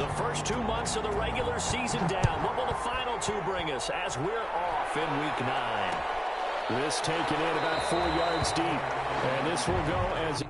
The first 2 months of the regular season down. What will the final 2 bring us as we're off in Week 9? This taken in about 4 yards deep. And this will go as...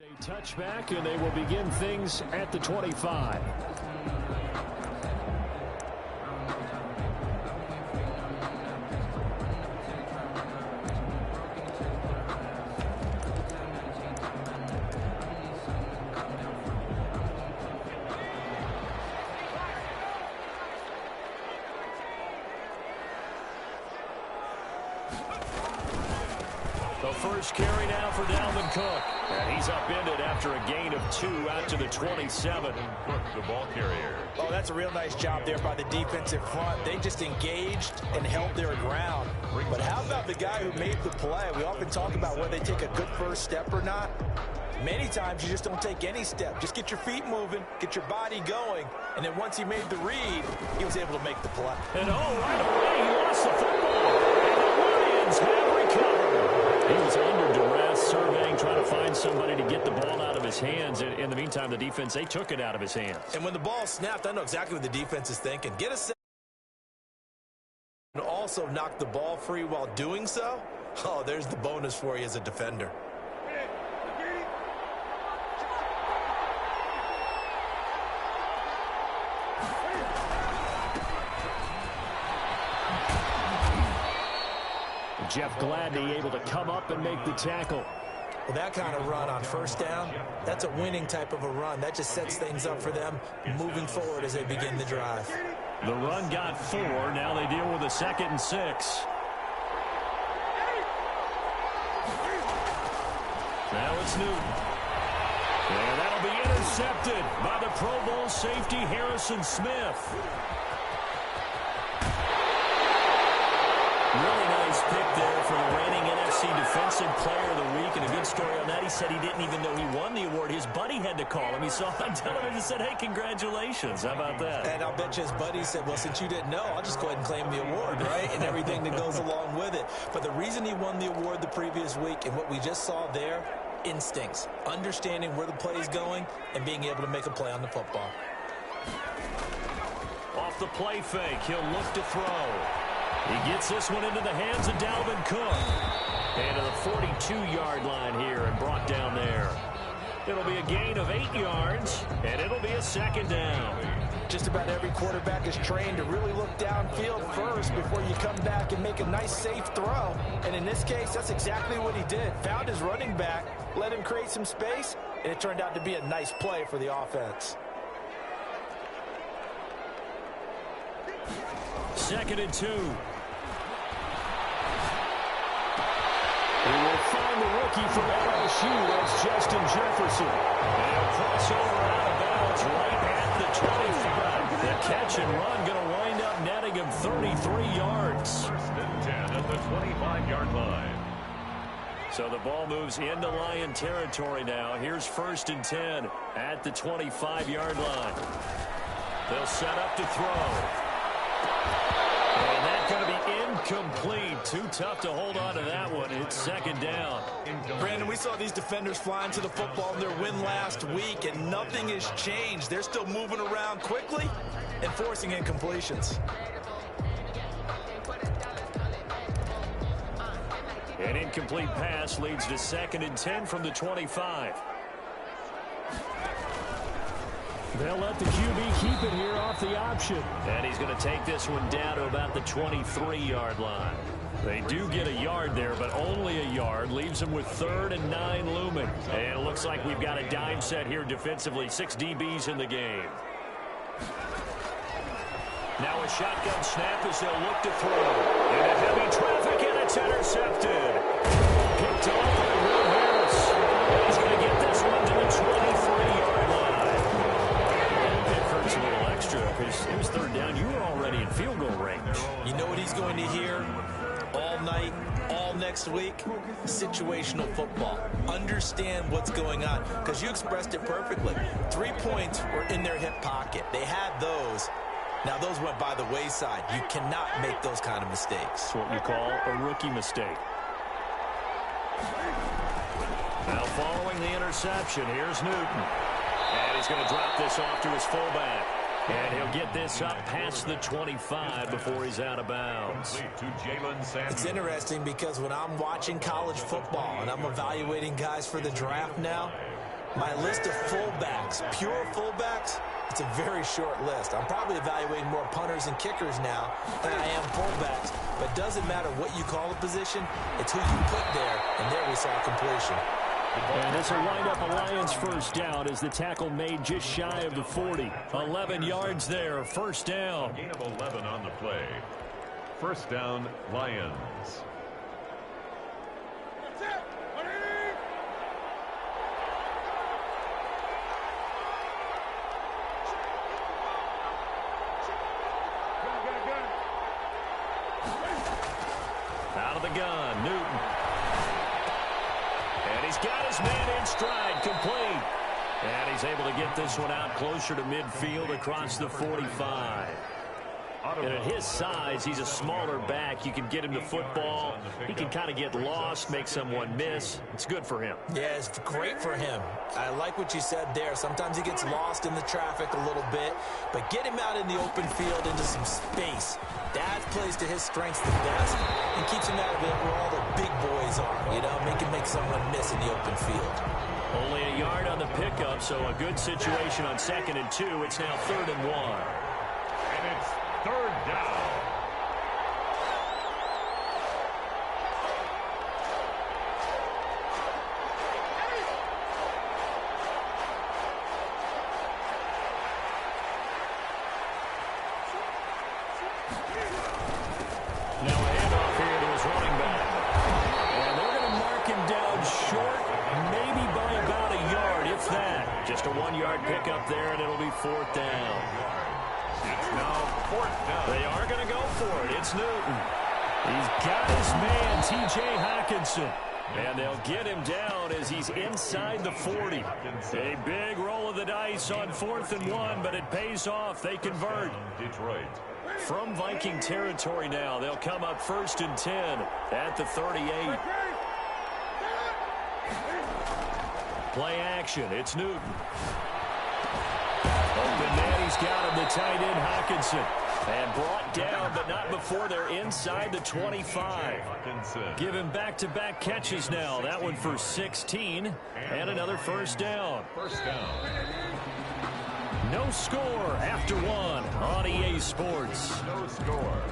A touchback, and they will begin things at the 25. The first carry now for Dalvin Cook. And he's upended after a gain of 2 out to the 27. Cook, the ball carrier. Oh, that's a real nice job there by the defensive front. They just engaged and held their ground. But how about the guy who made the play? We often talk about whether they take a good first step or not. Many times you just don't take any step. Just get your feet moving, get your body going, and then once he made the read, he was able to make the play. And right away, he lost the football. And the Lions have recovered. He was under duress, surveying, trying to find somebody to get the ball out of his hands. In the meantime, the defense, they took it out of his hands. And when the ball snapped, I know exactly what the defense is thinking. Get a set and also knock the ball free while doing so. Oh, there's the bonus for you as a defender. Jeff Gladney able to come up and make the tackle. Well, that kind of run on first down, that's a winning type of a run. That just sets things up for them moving forward as they begin the drive. The run got 4. Now they deal with a 2nd and 6. Now it's Newton. And that'll be intercepted by the Pro Bowl safety Harrison Smith. Really nice pick there for the reigning NFC Defensive Player of the Week. And a good story on that, he said he didn't even know he won the award. His buddy had to call him. He saw on television and said, hey, congratulations. How about that? And I'll bet you his buddy said, well, since you didn't know, I'll just go ahead and claim the award, right? And everything that goes along with it. But the reason he won the award the previous week and what we just saw there, instincts, understanding where the play is going and being able to make a play on the football. Off the play fake, he'll look to throw. He gets this one into the hands of Dalvin Cook. And to the 42-yard line here and brought down there. It'll be a gain of 8 yards, and it'll be a 2nd down. just about every quarterback is trained to really look downfield first before you come back and make a nice, safe throw. And in this case, that's exactly what he did. Found his running back, let him create some space, and it turned out to be a nice play for the offense. 2nd and 2. We will find the rookie from LSU. That's Justin Jefferson. And he'll cross over out of bounds right at the 25. The catch and run going to wind up netting him 33 yards. 1st and 10 at the 25-yard line. So the ball moves into Lion territory now. Here's 1st and 10 at the 25-yard line. They'll set up to throw. And that's going to be incomplete. Too tough to hold on to that one. It's 2nd down. Brandon, we saw these defenders flying to the football in their win last week, and nothing has changed. They're still moving around quickly and forcing incompletions. An incomplete pass leads to 2nd and 10 from the 25. They'll let the QB keep it here off the option. And he's going to take this one down to about the 23-yard line. They do get a yard there, but only a yard. Leaves them with 3rd and 9 looming. And it looks like we've got a dime set here defensively. 6 DBs in the game. Now a shotgun snap as they'll look to throw. Into heavy traffic, and it's intercepted. Picked off by Will Harris. He's going to get this one to the 23-yard line. It hurts a little extra because it was 3rd down. You were already in field goal range. You know what he's going to hear all night, all next week? Situational football. Understand what's going on, because you expressed it perfectly. 3 points were in their hip pocket. They had those. Now, those went by the wayside. You cannot make those kind of mistakes. It's what you call a rookie mistake. Now, following the interception, here's Newton. And he's going to drop this off to his fullback. And he'll get this up past the 25 before he's out of bounds. It's interesting because when I'm watching college football and I'm evaluating guys for the draft now, my list of fullbacks, pure fullbacks, it's a very short list. I'm probably evaluating more punters and kickers now than I am fullbacks. But it doesn't matter what you call a position, it's who you put there, and there we saw completion. And this will wind up a Lions 1st down as the tackle made just shy of the 40. 11 yards there, 1st down. Gain of 11 on the play. 1st down, Lions. Out of the gun, Newton. And he's got his man in stride, complete. And he's able to get this one out closer to midfield across the 45. And at his size, he's a smaller back. You can get him the football. He can kind of get lost, make someone miss. It's good for him. Yeah, it's great for him. I like what you said there. Sometimes he gets lost in the traffic a little bit, but get him out in the open field into some space. That plays to his strengths the best and keeps him out of it where all the big boys are, you know, make someone miss in the open field. Only a yard on the pickup, so a good situation on 2nd and 2. It's now 3rd and 1. And it's 3rd down. Now a handoff here to his running back. And they're going to mark him down short, maybe by about a yard, if that. Just a 1-yard pickup there, and it'll be 4th down. It's now 4th down. They are going to go for it. It's Newton. He's got his man, T.J. Hockenson. And they'll get him down as he's inside the 40. A big roll of the dice on 4th and 1, but it pays off. They convert. Detroit. From Viking territory now, they'll come up 1st and 10 at the 38. Play action. It's Newton. Open man, he's got him, the tight end, Hockenson. And brought down, but not before they're inside the 25. Give him back-to-back catches now. That one for 16, and another 1st down. 1st down. No score after one on EA Sports. No score.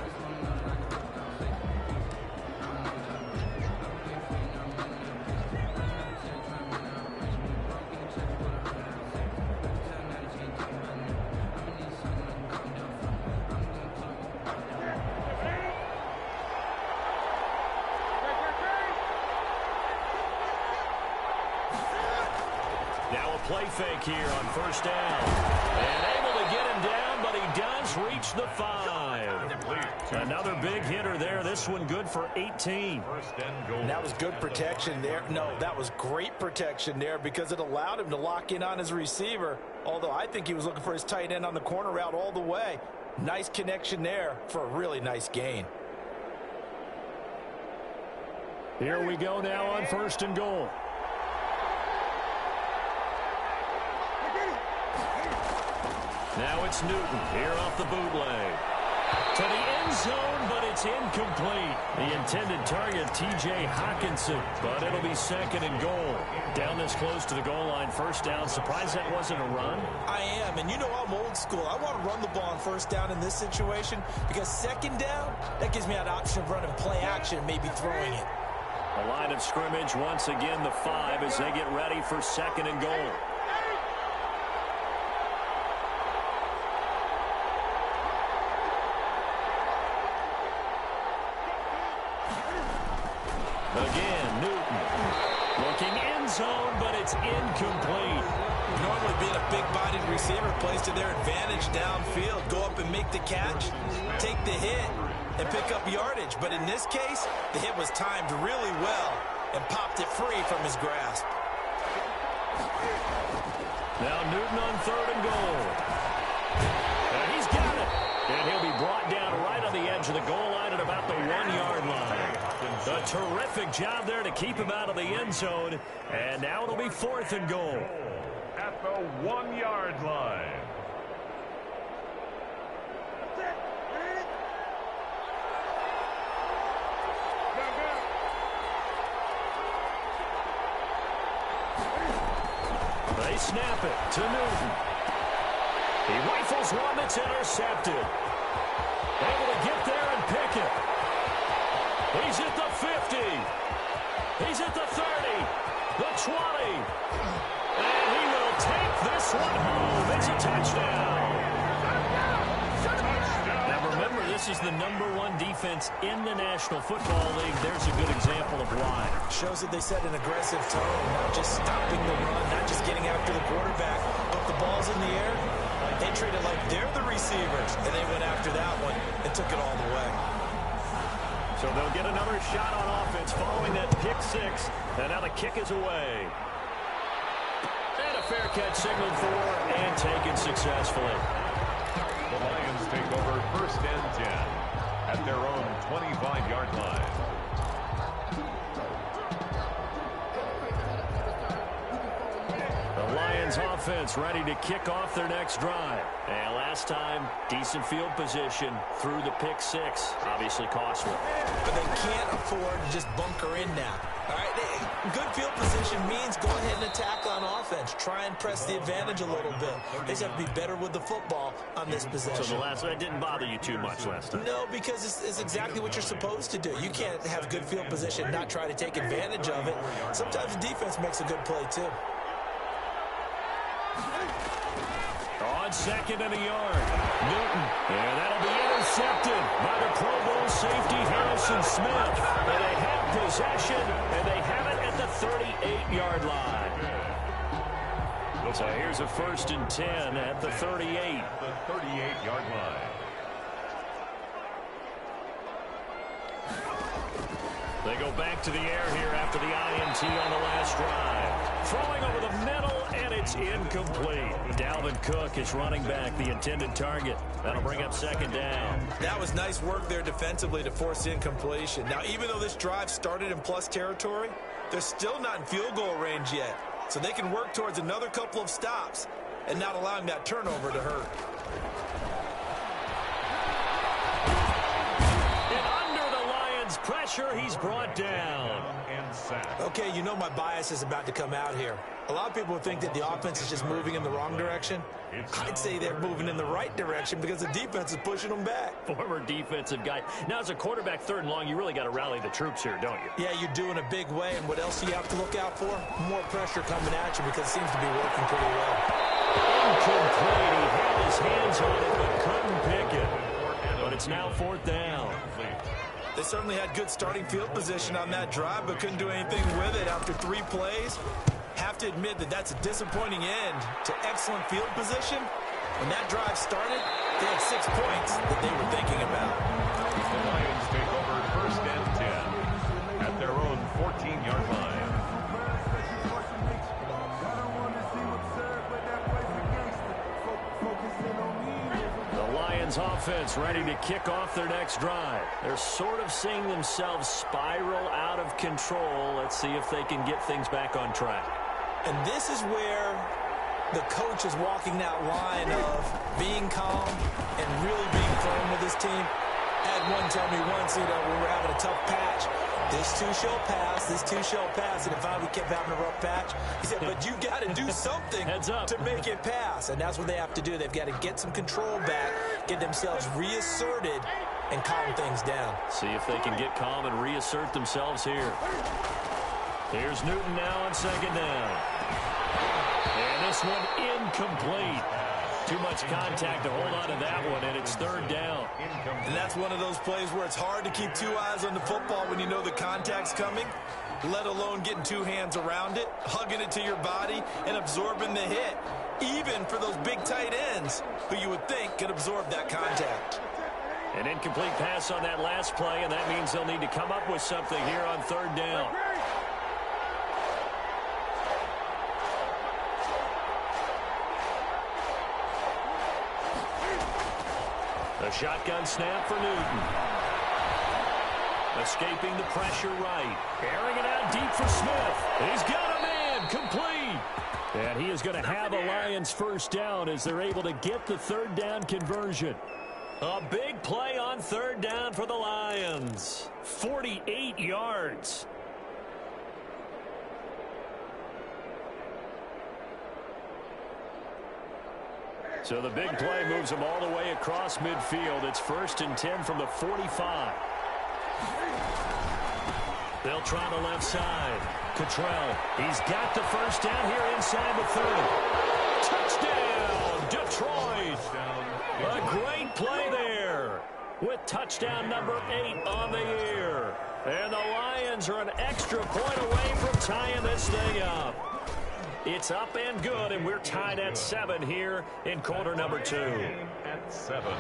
Now a play fake here on first down. And able to get him down, but he does reach the 5. Another big hitter there. This one good for 18. First and goal. And that was good protection there. No, that was great protection there because it allowed him to lock in on his receiver. Although I think he was looking for his tight end on the corner route all the way. Nice connection there for a really nice gain. Here we go now on first and goal. Now it's Newton here off the bootleg. To the end zone, but it's incomplete. The intended target, T.J. Hawkinson, but it'll be second and goal. Down this close to the goal line, first down. Surprised that wasn't a run? I am, and you know I'm old school. I want to run the ball on first down in this situation because second down, that gives me that option of running play action and maybe throwing it. A line of scrimmage, once again the 5 as they get ready for second and goal. Again, Newton. Looking end zone, but it's incomplete. Normally being a big-bodied receiver plays to their advantage downfield. Go up and make the catch, take the hit, and pick up yardage. But in this case, the hit was timed really well and popped it free from his grasp. Now Newton on third and goal. And he's got it. And he'll be brought down right on the edge of the goal line at about the 1-yard line. A terrific job there to keep him out of the end zone. And now it'll be fourth and goal. At the 1-yard line. They snap it to Newton. He rifles one that's intercepted. Able to get there and pick it. He's at the 50. He's at the 30. The 20. And he will take this one home. It's a touchdown. Now remember, this is the #1 defense in the National Football League. There's a good example of why. Shows that they set an aggressive tone, not just stopping the run, not just getting after the quarterback, but the ball's in the air. They treat it like they're the receivers, and they went after that one and took it all the way. So they'll get another shot on offense following that pick 6, and now the kick is away. And a fair catch signaled for and taken successfully. The Lions take over first and 10 at their own 25-yard line. The Lions offense ready to kick off their next drive. And last time, decent field position through the pick 6. Obviously costly. But they can't afford to just bunker in now. All right, good field position means go ahead and attack on offense. Try and press the advantage a little bit. They just have to be better with the football on this possession. So that didn't bother you too much last time? No, because it's exactly what you're supposed to do. You can't have good field position and not try to take advantage of it. Sometimes the defense makes a good play, too. On second and a yard, Newton. And that'll be intercepted by the Pro Bowl safety Harrison Smith. And they have possession, and they have it at the 38-yard line. So here's a first and 10 at the 38. The 38-yard line. They go back to the air here after the INT on the last drive. Throwing over the middle, and it's incomplete. Dalvin Cook is running back, the intended target. That'll bring up second down. That was nice work there defensively to force incompletion. Now, even though this drive started in plus territory, they're still not in field goal range yet. So they can work towards another couple of stops and not allowing that turnover to hurt. And under the Lions' pressure. pressure. He's brought down. And sacked. Okay, you know my bias is about to come out here. A lot of people think that the offense is just moving in the wrong direction. I'd say they're moving in the right direction because the defense is pushing them back. Former defensive guy. Now, as a quarterback, 3rd and long, you really got to rally the troops here, don't you? Yeah, you do in a big way. And what else do you have to look out for? More pressure coming at you because it seems to be working pretty well. Incomplete. He had his hands on it but couldn't pick it. But it's now 4th down. They certainly had good starting field position on that drive, but couldn't do anything with it after 3 plays. Have to admit that that's a disappointing end to excellent field position. When that drive started, they had 6 points that they were thinking about. The Lions take over 1st and 10 at their own 14-yard line. The Lions offense ready to kick off their next drive. They're sort of seeing themselves spiral out of control. Let's see if they can get things back on track. And this is where the coach is walking that line of being calm and really being firm with his team. I had one tell me once, when we were having a tough patch, this too shall pass, this too shall pass. And if we kept having a rough patch, he said, but you got to do something to make it pass. And that's what they have to do. They've got to get some control back, get themselves reasserted, and calm things down. See if they can get calm and reassert themselves here. Here's Newton now on 2nd down. And this one incomplete. Too much contact to hold on to that one, and it's 3rd down. And that's one of those plays where it's hard to keep 2 eyes on the football when you know the contact's coming, let alone getting 2 hands around it, hugging it to your body, and absorbing the hit, even for those big tight ends who you would think could absorb that contact. An incomplete pass on that last play, and that means they'll need to come up with something here on 3rd down. A shotgun snap for Newton. Escaping the pressure right. Airing it out deep for Smith. He's got a man. Complete. And he is going to have a Lions 1st down as they're able to get the 3rd down conversion. A big play on 3rd down for the Lions. 48 yards. So the big play moves them all the way across midfield. It's 1st and 10 from the 45. They'll try the left side. Cottrell, he's got the 1st down here inside the 30. Touchdown, Detroit. A great play there with touchdown number 8 on the year. And the Lions are an extra point away from tying this thing up. It's up and good, and we're tied at 7 here in quarter number 2. At 7.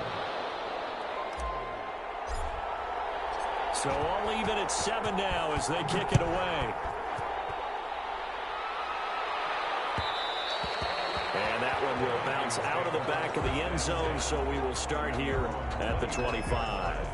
So all even at 7 now as they kick it away. And that one will bounce out of the back of the end zone, so we will start here at the 25.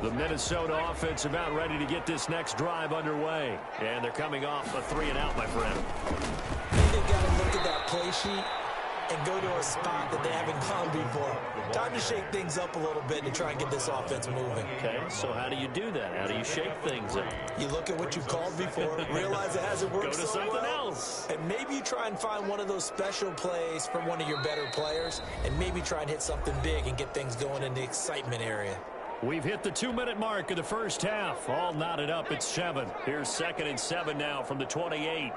The Minnesota offense about ready to get this next drive underway. And they're coming off a 3-and-out, my friend. They've got to look at that play sheet and go to a spot that they haven't gone before. Time to shake things up a little bit to try and get this offense moving. Okay, so how do you do that? How do you shake things up? You look at what you called before, realize it hasn't worked Go to so something well, else. and maybe you try and find one of those special plays from one of your better players, and maybe try and hit something big and get things going in the excitement area. We've hit the 2-minute mark of the first half. All knotted up at 7. Here's 2nd and 7 now from the 28.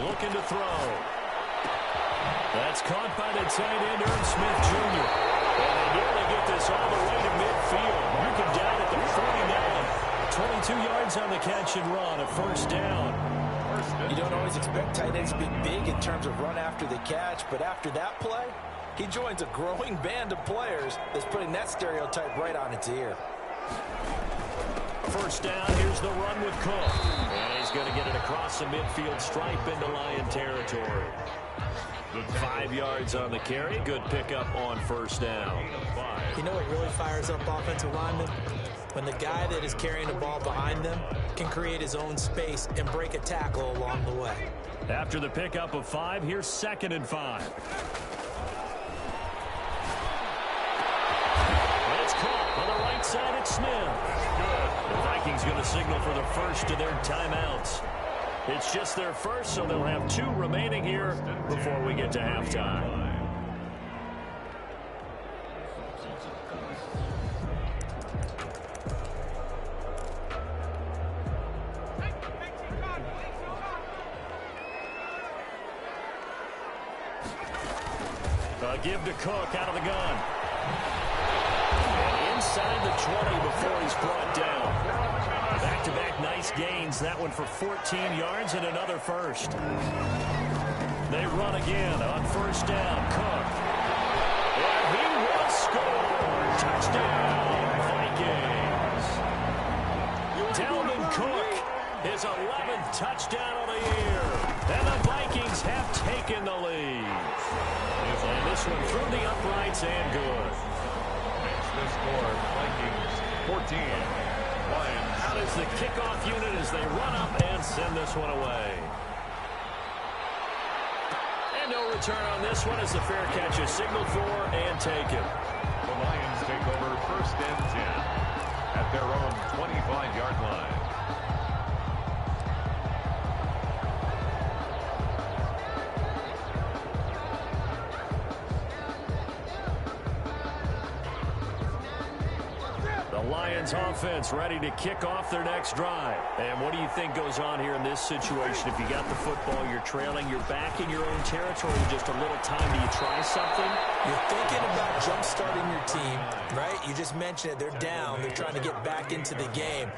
Looking to throw. That's caught by the tight end, Irv Smith Jr. And they nearly get this all the way to midfield. Mark him down at the 49. 22 yards on the catch and run. A 1st down. You don't always expect tight ends to be big in terms of run after the catch, but after that play, he joins a growing band of players that's putting that stereotype right on its ear. 1st down, here's the run with Cook. And he's going to get it across the midfield stripe into Lion territory. 5 yards on the carry. Good pickup on first down. You know what really fires up offensive linemen? When the guy that is carrying the ball behind them can create his own space and break a tackle along the way. After the pickup of 5, here's 2nd and 5. It's caught on the right side. It's Smith. The Vikings going to signal for the first of their timeouts. It's just their first, so they'll have 2 remaining here before we get to halftime. Give to Cook out of the gun. And inside the 20 before he's brought down. Back-to-back nice gains. That one for 14 yards and another first. They run again on first down. Cook. And he will score. Touchdown, Vikings. Dalvin Cook, his 11th touchdown of the year. And the Vikings have taken the lead. And this one through the uprights and good. Makes the score Vikings 14. Lions. Out is the kickoff unit as they run up and send this one away. And no return on this one as the fair catch is signaled for and taken. The Lions take over 1st and 10 at their own 25-yard line. Lions offense ready to kick off their next drive. And what do you think goes on here in this situation? If you got the football, you're trailing, you're back in your own territory, just a little time. Do you try something? You're thinking about jump-starting your team, right? You just mentioned it. They're down. They're trying to get back into the game.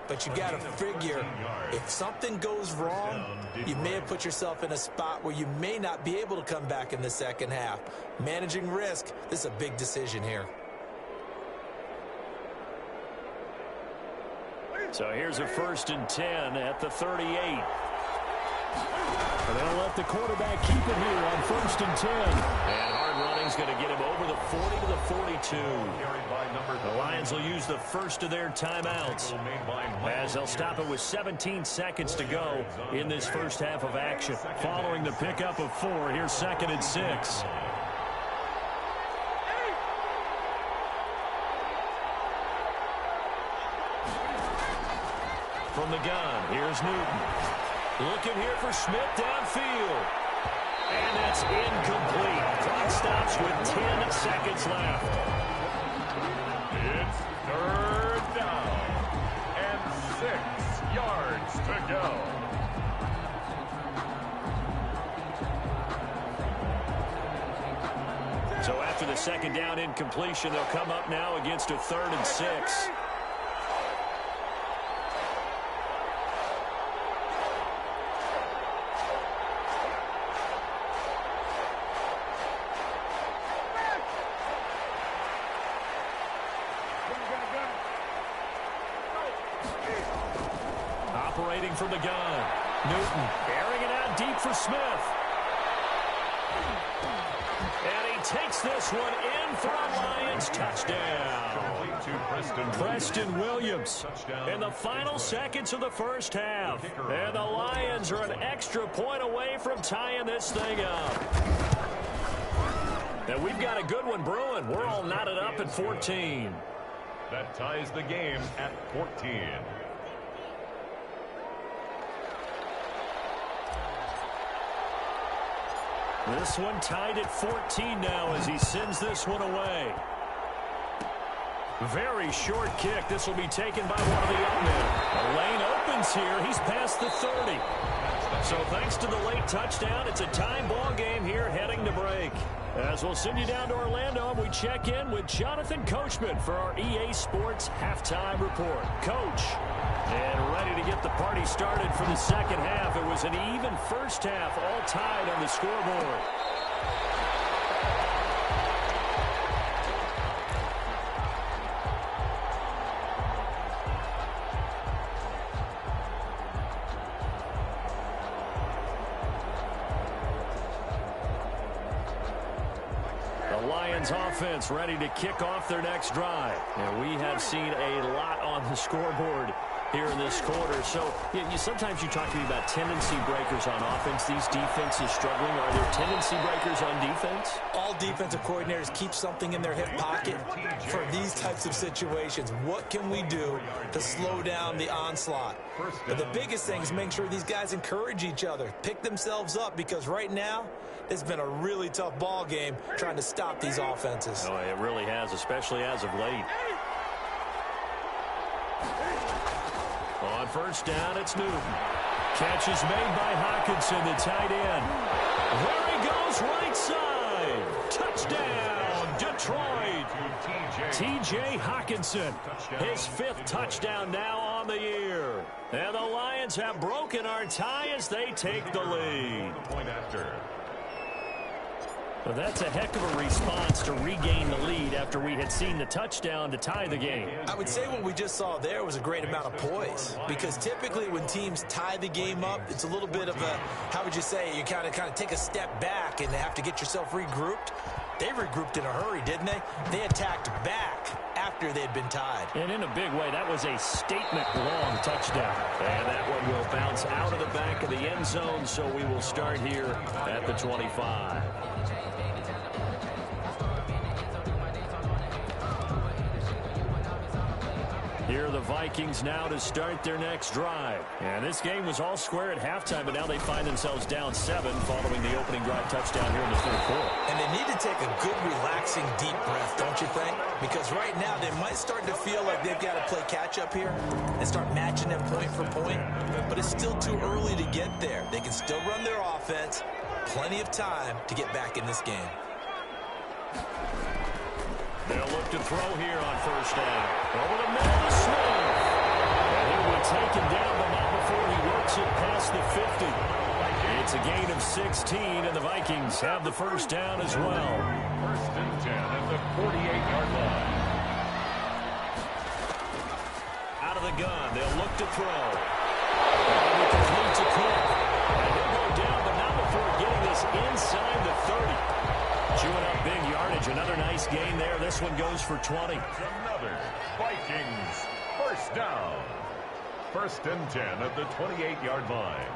But you got to figure, if something goes wrong, you may have put yourself in a spot where you may not be able to come back in the second half. Managing risk, this is a big decision here. So here's a 1st and 10 at the 38. And they'll let the quarterback keep it here on 1st and 10. And hard running's going to get him over the 40 to the 42. The Lions will use the first of their timeouts as they'll stop it with 17 seconds to go in this first half of action. Following the pickup of 4, here's 2nd and 6. From the gun, here's Newton. Looking here for Smith downfield. And that's incomplete. Clock stops with 10 seconds left. It's 3rd down and 6 yards to go. So after the 2nd down incompletion, they'll come up now against a 3rd and 6. Operating from the gun. Newton airing it out deep for Smith. And he takes this one in for a Lions touchdown. Preston Williams in the final seconds of the first half. And the Lions are an extra point away from tying this thing up. And we've got a good one brewing. We're all knotted up at 14. That ties the game at 14. This one tied at 14 now as he sends this one away. Very short kick. This will be taken by one of the young men. The lane opens here. He's past the 30. So thanks to the late touchdown, it's a time ball game here heading to break. As we'll send you down to Orlando, and we check in with Jonathan Coachman for our EA Sports Halftime Report. Coach, and ready to get the party started for the second half. It was an even first half, all tied on the scoreboard. Lions offense ready to kick off their next drive. And we have seen a lot on the scoreboard here in this quarter. So sometimes you talk to me about tendency breakers on offense. These defenses struggling. Are there tendency breakers on defense? All defensive coordinators keep something in their hip pocket for these types of situations. What can we do to slow down the onslaught? But the biggest thing is making sure these guys encourage each other, pick themselves up, because right now it's been a really tough ball game trying to stop these offenses. Oh, it really has, especially as of late. On first down, it's Newton. Catch is made by Hockenson, the tight end. There he goes, right side. Touchdown, Detroit. T.J. Hockenson, his 5th touchdown now on the year. And the Lions have broken our tie as they take the lead. Well, that's a heck of a response to regain the lead after we had seen the touchdown to tie the game. I would say what we just saw there was a great amount of poise, because typically when teams tie the game up, it's a little bit of a, how would you say, you kind of take a step back and have to get yourself regrouped. They regrouped in a hurry, didn't they? They attacked back after they'd been tied. And in a big way, that was a statement-long touchdown. And that one will bounce out of the back of the end zone, so we will start here at the 25. Here are the Vikings now to start their next drive. And this game was all square at halftime, but now they find themselves down 7 following the opening drive touchdown here in the third quarter. And they need to take a good, relaxing, deep breath, don't you think? Because right now they might start to feel like they've got to play catch-up here and start matching them point for point. But it's still too early to get there. They can still run their offense. Plenty of time to get back in this game. They'll look to throw here on first down. Over the middle to Smith. And he will take him down, but not before he works it past the 50. It's a gain of 16, and the Vikings have the first down as well. First and 10 at the 48-yard line. Out of the gun, they'll look to throw. And he complete to Cook. And he'll go down, but not before getting this inside the 30. Chewing up big yardage. Another nice gain there. This one goes for 20. Another Vikings first down. First and 10 at the 28-yard line.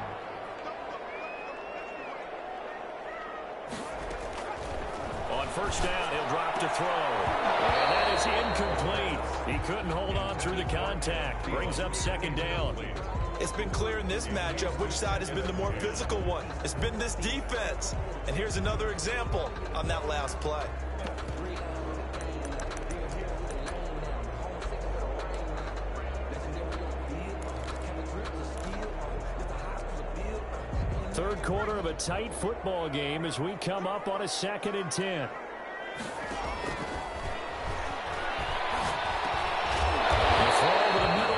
On first down, he'll drop to throw. And that is incomplete. He couldn't hold on through the contact. Brings up second down. It's been clear in this matchup which side has been the more physical one. It's been this defense. And here's another example on that last play. Third quarter of a tight football game as we come up on a 2nd and 10.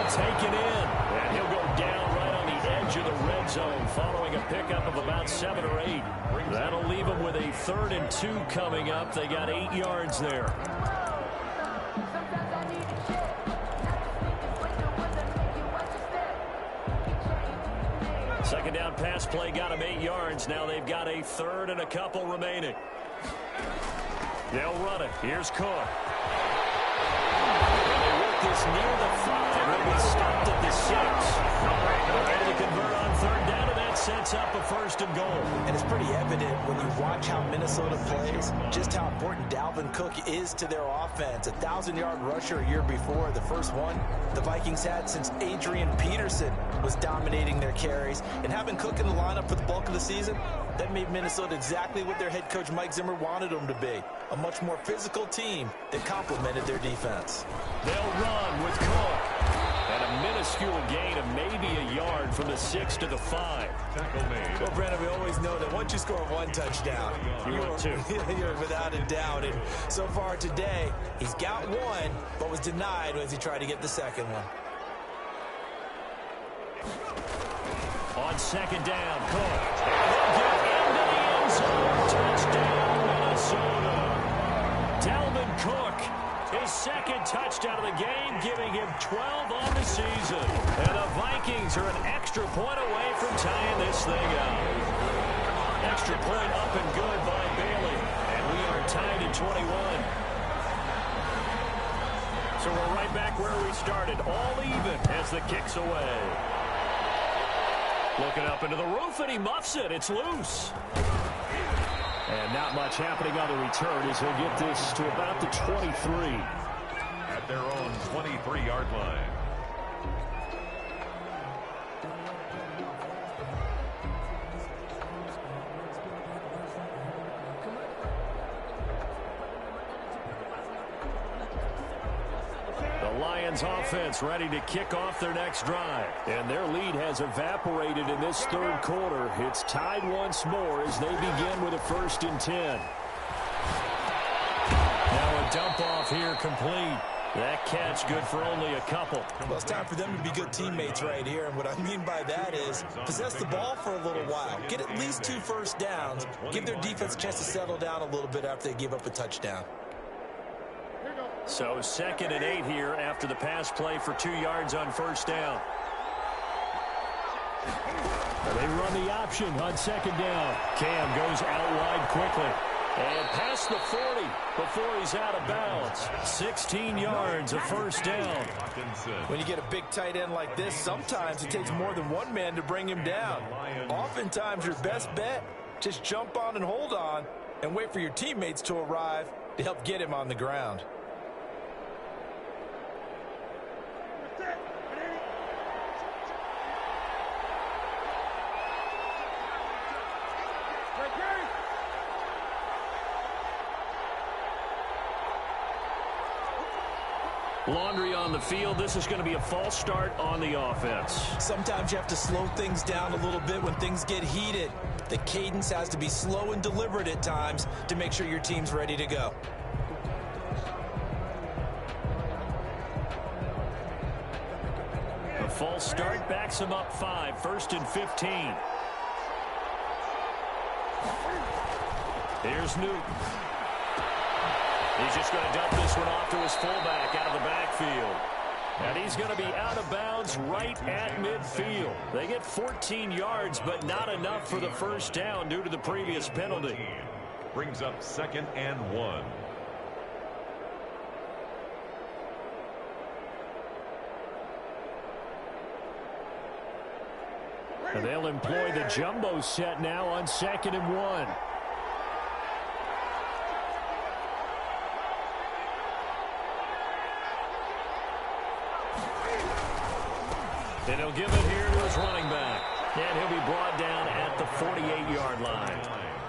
Taken in, and he'll go down right on the edge of the red zone following a pickup of about 7 or 8. That'll leave them with a 3rd and 2 coming up. They got 8 yards there. Second down pass play got them 8 yards. Now they've got a 3rd and a couple remaining. They'll run it. Here's Cook. This near the 5, will be stopped at the 6. Ready to convert on 3rd down, and that sets up a 1st and goal. And it's pretty evident when you watch how Minnesota plays, just how important Dalvin Cook is to their offense. 1,000-yard rusher a year before, the first one the Vikings had since Adrian Peterson was dominating their carries. And having Cook in the lineup for the bulk of the season, that made Minnesota exactly what their head coach Mike Zimmer wanted them to be. A much more physical team that complemented their defense. They'll run with Cook. And a minuscule gain of maybe a yard from the 6 to the 5. Well, Brandon, we always know that once you score one touchdown, you're without a doubt. And so far today, he's got one, but was denied as he tried to get the second one. On 2nd down, Cook. And they'll get into the end zone. Touchdown, Minnesota. Dalvin Cook, his 2nd touchdown of the game, giving him 12 on the season. And the Vikings are an extra point away from tying this thing up. Extra point up and good by Bailey. And we are tied at 21. So we're right back where we started, all even as the kick's away. Looking up into the roof, and he muffs it. It's loose. And not much happening on the return as he'll get this to about the 23. At their own 23-yard line. Offense ready to kick off their next drive. And their lead has evaporated in this third quarter. It's tied once more as they begin with a 1st and 10. Now a dump off here complete. That catch good for only a couple. Well, it's time for them to be good teammates right here. And what I mean by that is possess the ball for a little while. Get at least 2 first downs. Give their defense a chance to settle down a little bit after they give up a touchdown. So 2nd and 8 here after the pass play for 2 yards on 1st down. They run the option on 2nd down. Cam goes out wide quickly. And past the 40 before he's out of bounds. 16 yards, a 1st down. When you get a big tight end like this, sometimes it takes more than one man to bring him down. Oftentimes your best bet, just jump on and hold on and wait for your teammates to arrive to help get him on the ground. Laundry on the field. This is going to be a false start on the offense. Sometimes you have to slow things down a little bit when things get heated. The cadence has to be slow and deliberate at times to make sure your team's ready to go. A false start backs him up 5. 1st and 15. Here's Newton. He's just going to dump this one off to his fullback out of the backfield. And he's going to be out of bounds right at midfield. They get 14 yards, but not enough for the 1st down due to the previous penalty. Brings up 2nd and 1. And they'll employ the jumbo set now on 2nd and 1. And he'll give it here to his running back. And he'll be brought down at the 48-yard line.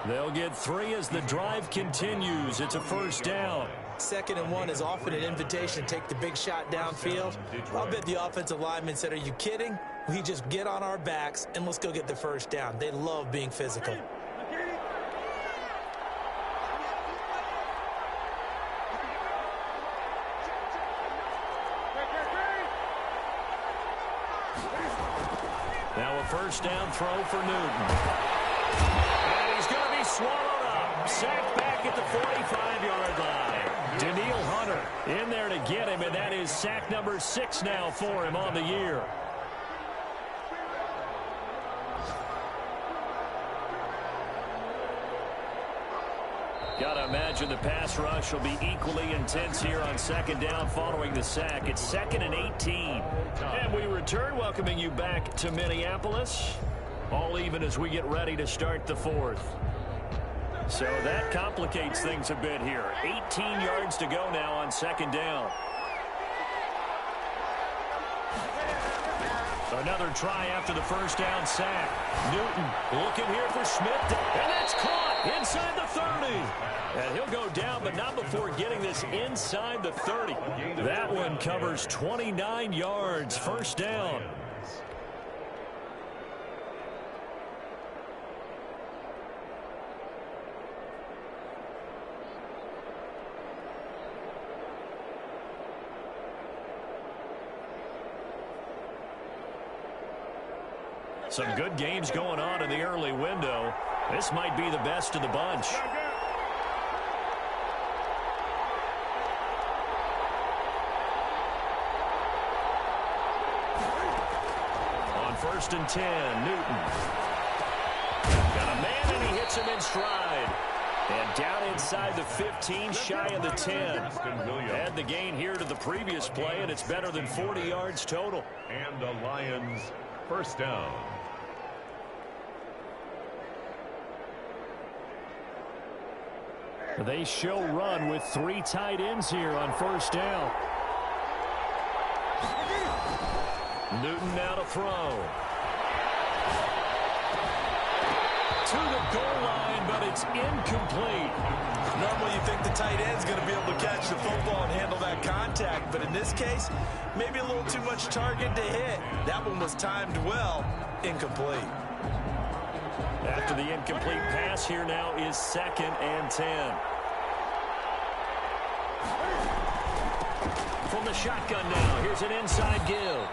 They'll get 3 as the drive continues. It's a 1st down. 2nd and 1 is often an invitation to take the big shot downfield. I'll bet the offensive lineman said, "Are you kidding? We just get on our backs and let's go get the 1st down." They love being physical. Now a 1st down throw for Newton. And he's going to be swallowed up. Sacked back at the 45-yard line. Daniil Hunter in there to get him, and that is sack number 6 now for him on the year. Got to imagine the pass rush will be equally intense here on 2nd down following the sack. It's 2nd and 18. And we return, welcoming you back to Minneapolis. All even as we get ready to start the 4th. So that complicates things a bit here. 18 yards to go now on 2nd down. Another try after the 1st down sack. Newton looking here for Schmidt. And that's caught inside the 30. And he'll go down, but not before getting this inside the 30. That one covers 29 yards. 1st down. Some good games going on in the early window. This might be the best of the bunch. On 1st and 10, Newton. Got a man, and he hits him in stride. And down inside the 15, shy of the 10. Add the gain here to the previous play, and it's better than 40 yards total. And the Lions first down. They show run with 3 tight ends here on first down. Newton now to throw. To the goal line, but it's incomplete. Normally you think the tight end's going to be able to catch the football and handle that contact, but in this case, maybe a little too much target to hit. That one was timed well, incomplete. After the incomplete pass, here now is 2nd and 10. From the shotgun now, here's an inside give.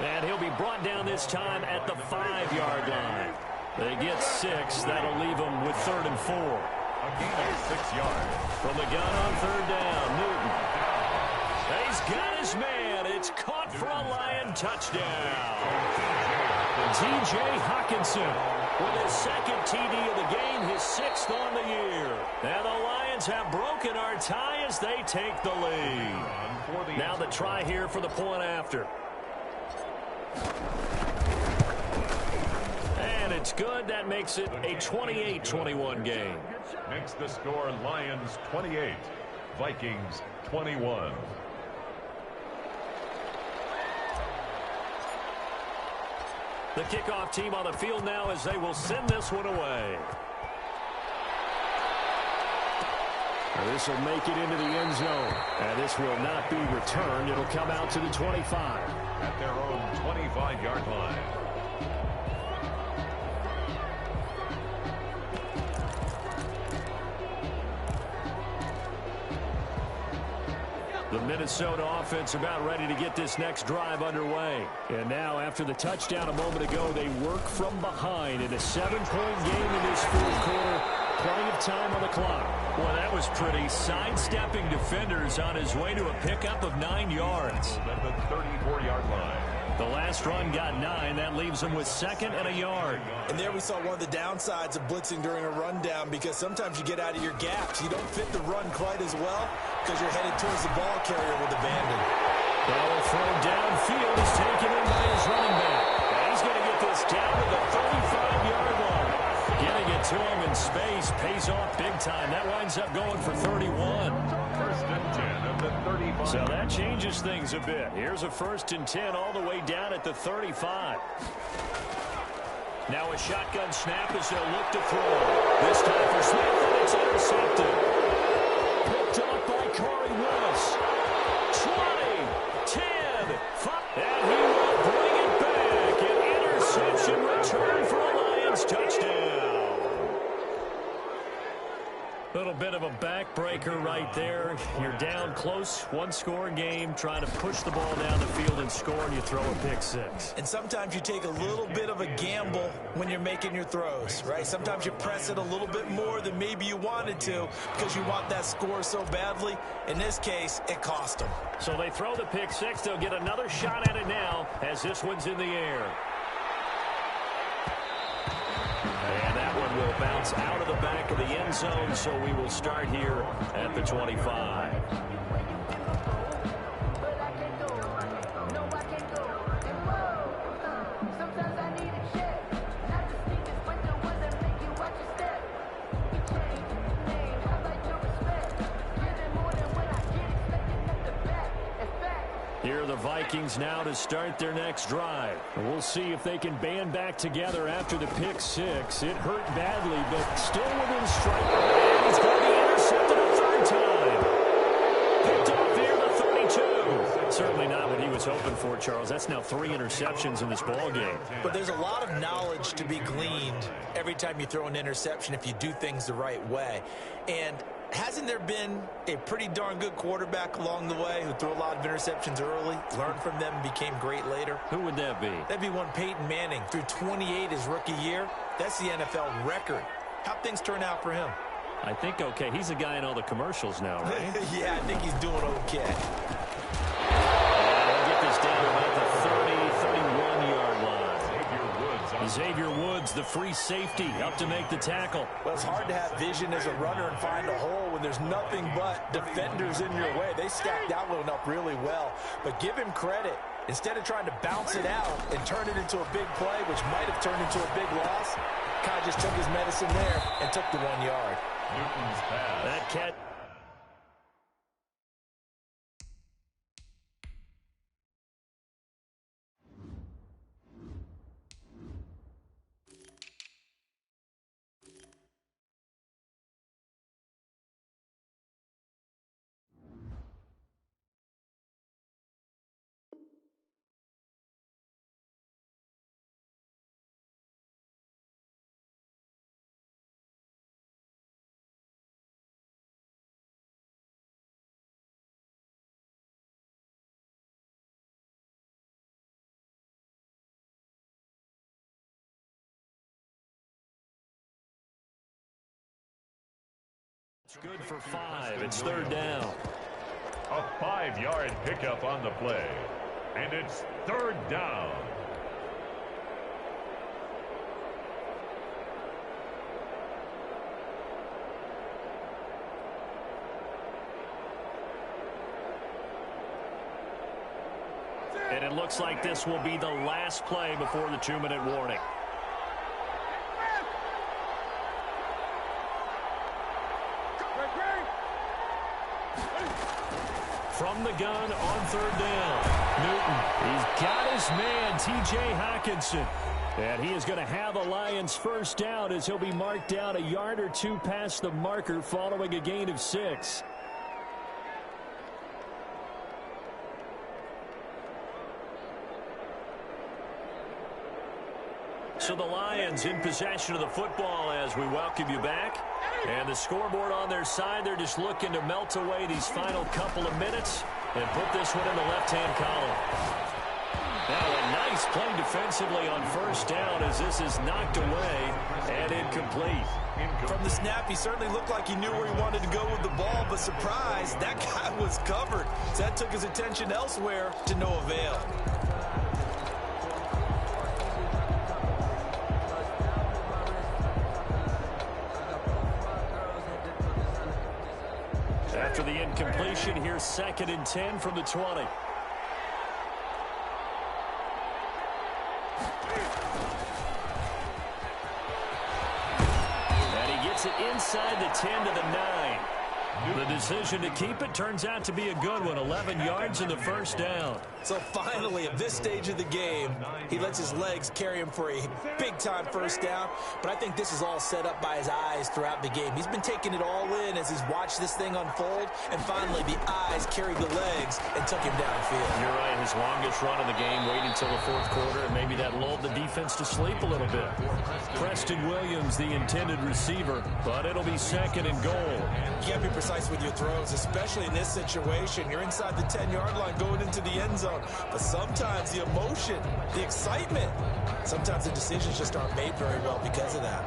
And he'll be brought down this time at the 5-yard line. They get 6. That'll leave them with 3rd and 4. A gain of 6 yards. From the gun on 3rd down, Newton. He's got his man. It's caught for a Lion touchdown. T.J. Hawkinson with his 2nd TD of the game, his 6th on the year. And the Lions have broken our tie as they take the lead. Now the try here for the point after. And it's good. That makes it a 28-21 game. Makes the score Lions 28, Vikings 21. The kickoff team on the field now as they will send this one away. This will make it into the end zone. And this will not be returned. It'll come out to the 25. At their own 25-yard line. The Minnesota offense about ready to get this next drive underway. And now, after the touchdown a moment ago, they work from behind in a 7-point game in this 4th quarter. Plenty of time on the clock. Well, that was pretty. Sidestepping defenders on his way to a pickup of 9 yards. At the 34-yard line. The last run got 9. That leaves them with 2nd and a yard. And there we saw one of the downsides of blitzing during a rundown, because sometimes you get out of your gaps. You don't fit the run quite as well because you're headed towards the ball carrier with abandon. Ball thrown downfield is taken in by his running back. And he's going to get this down to the 35-yard line. Getting it to him in space pays off big time. That winds up going for 31. 1st and 10 at the 35. So that changes things a bit. Here's a 1st and 10 all the way down at the 35. Now a shotgun snap as they'll look to throw. This time for Smith, and it's intercepted. Picked up by Corey Willis. 20, 10, 5, and he will bring it back. An interception return for a Lions touchdown. Little bit of a backbreaker right there. You're down close, 1-score game, trying to push the ball down the field and score, and you throw a pick 6. And sometimes you take a little bit of a gamble when you're making your throws, right? Sometimes you press it a little bit more than maybe you wanted to because you want that score so badly. In this case, it cost them. So they throw the pick 6. They'll get another shot at it now as this one's in the air. And that one will bounce out of the back of the end zone, so we will start here at the 25. Here are the Vikings now to start their next drive. We'll see if they can band back together after the pick 6. It hurt badly, but still within strike. And he's going to be intercepted a 3rd time. Picked off here the 32. Certainly not what he was hoping for, Charles. That's now 3 interceptions in this ball game. But there's a lot of knowledge to be gleaned every time you throw an interception if you do things the right way. And hasn't there been a pretty darn good quarterback along the way who threw a lot of interceptions early, learned from them, and became great later? Who would that be? That'd be one Peyton Manning. Threw 28 his rookie year. That's the NFL record. How'd things turn out for him? I think okay. He's a guy in all the commercials now, right? Yeah, I think he's doing okay. They'll get this down about the 30, 31-yard line. Xavier Woods Xavier Woods, the free safety, up to make the tackle. Well, it's hard to have vision as a runner and find a hole when there's nothing but defenders in your way. They stacked that one up really well. But give him credit. Instead of trying to bounce it out and turn it into a big play, which might have turned into a big loss, kind of just took his medicine there and took the 1 yard. Newton's pass. That catch. Good for 5. It's 3rd down. A 5-yard pickup on the play. And it's 3rd down. And it looks like this will be the last play before the 2-minute warning. From the gun on 3rd down. Newton, he's got his man, T.J. Hockenson. And he is going to have a Lions first down as he'll be marked down a yard or two past the marker following a gain of 6. So the Lions in possession of the football as we welcome you back. And the scoreboard on their side, they're just looking to melt away these final couple of minutes and put this one in the left-hand column. Now a nice play defensively on 1st down as this is knocked away and incomplete. From the snap, he certainly looked like he knew where he wanted to go with the ball, but surprise, that guy was covered. So that took his attention elsewhere to no avail. After the incompletion, here's 2nd and 10 from the 20. And he gets it inside the 10 to the 9. The decision to keep it turns out to be a good one. 11 yards in the 1st down. So finally, at this stage of the game, he lets his legs carry him for a big-time 1st down. But I think this is all set up by his eyes throughout the game. He's been taking it all in as he's watched this thing unfold. And finally, the eyes carried the legs and took him downfield. You're right. His longest run of the game, waiting until the 4th quarter, and maybe that lulled the defense to sleep a little bit. Preston Williams, the intended receiver, but it'll be 2nd and goal. You can't be precise with your throws, especially in this situation. You're inside the 10-yard line going into the end zone. But sometimes the emotion, the excitement, sometimes the decisions just aren't made very well because of that.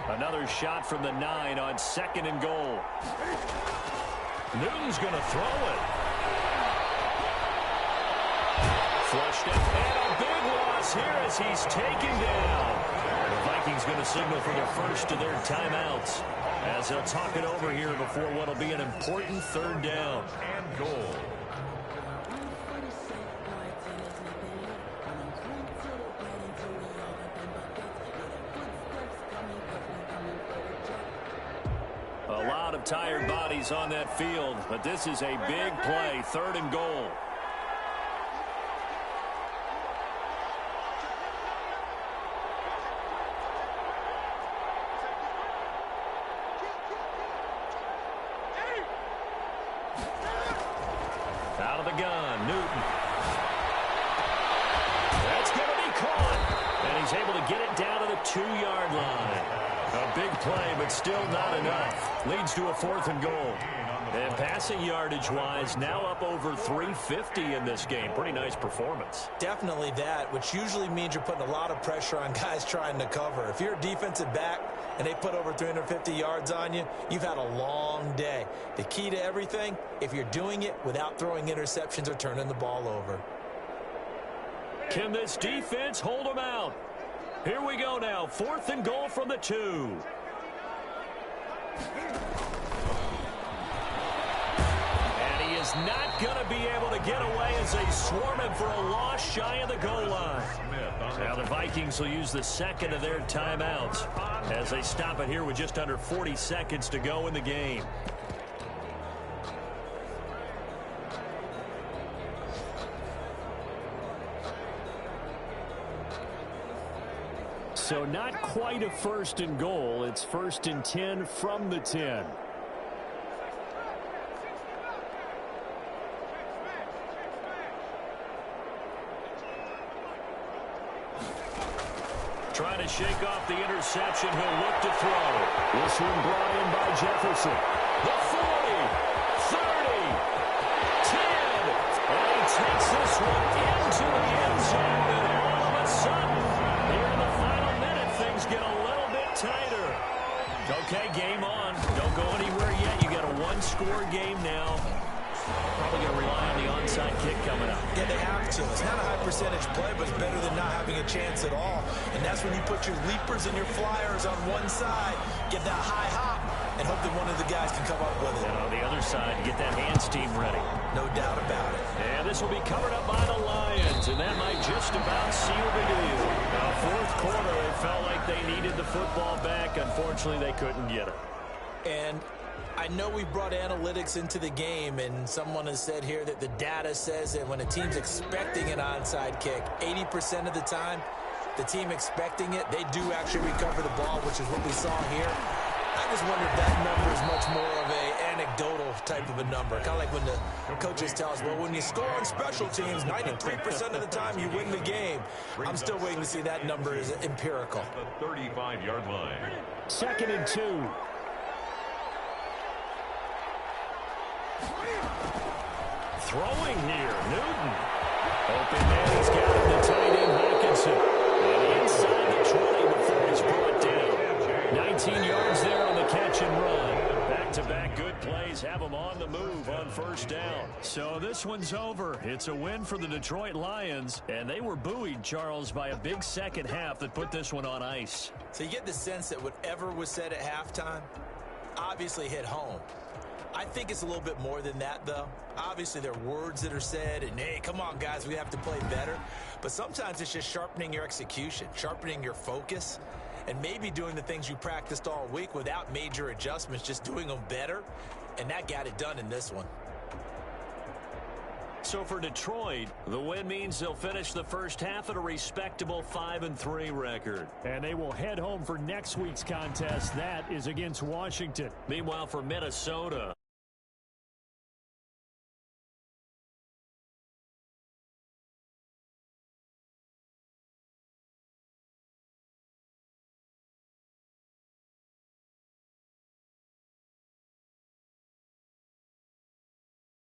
Another shot from the 9 on 2nd and goal. Newton's going to throw it. Flushed up, and a big loss here as he's taken down. The Vikings going to signal for their first of their timeouts as they'll talk it over here before what will be an important 3rd down And goal. A lot of tired bodies on that field, but this is a big play, 3rd and goal. Out of the gun, Newton. That's going to be caught, and he's able to get it down to the 2-yard line. A big play, but still not enough. Leads to a 4th and goal. And passing yardage-wise, now up over 350 in this game. Pretty nice performance. Definitely that, which usually means you're putting a lot of pressure on guys trying to cover. If you're a defensive back and they put over 350 yards on you, you've had a long day. The key to everything, if you're doing it without throwing interceptions or turning the ball over. Can this defense hold them out? Here we go now. 4th and goal from the 2. Is not going to be able to get away as they swarm him for a loss shy of the goal line. Now the Vikings will use the second of their timeouts as they stop it here with just under 40 seconds to go in the game. So not quite a 1st and goal. It's 1st and 10 from the 10. Trying to shake off the interception. He'll look to throw. This one brought in by Jefferson. The 40, 30, 10. And he takes this one into the end zone. And all of a sudden, here in the final minute, things get a little bit tighter. Okay, game on. Don't go anywhere yet. You got a one-score game now. Probably going to rely on the onside kick coming up. Yeah, they have to. It's not a high percentage play, but it's better than not having a chance at all. And that's when you put your leapers and your flyers on one side, get that high hop, and hope that one of the guys can come up with it. And on the other side, get that hands team ready. No doubt about it. And this will be covered up by the Lions, and that might just about seal the deal. Now, 4th quarter, it felt like they needed the football back. Unfortunately, they couldn't get it. And I know we brought analytics into the game, and someone has said here that the data says that when a team's expecting an onside kick, 80% of the time, the team expecting it, they do actually recover the ball, which is what we saw here. I just wonder if that number is much more of an anecdotal type of a number. Kind of like when the coaches tell us, well, when you score on special teams, 93% of the time you win the game. I'm still waiting to see that number is empirical. The 35-yard line. 2nd and 2. Throwing near Newton. Open man, he's got him to tight end Hawkinson. And inside the 20 before he's brought down. 19 yards there on the catch and run. Back-to-back good plays have him on the move on 1st down. So this one's over. It's a win for the Detroit Lions. And they were buoyed, Charles, by a big second half that put this one on ice. So you get the sense that whatever was said at halftime obviously hit home. I think it's a little bit more than that, though. Obviously, there are words that are said, and, hey, come on, guys, we have to play better. But sometimes it's just sharpening your execution, sharpening your focus, and maybe doing the things you practiced all week without major adjustments, just doing them better. And that got it done in this one. So for Detroit, the win means they'll finish the first half at a respectable 5-3 record. And they will head home for next week's contest. That is against Washington. Meanwhile, for Minnesota,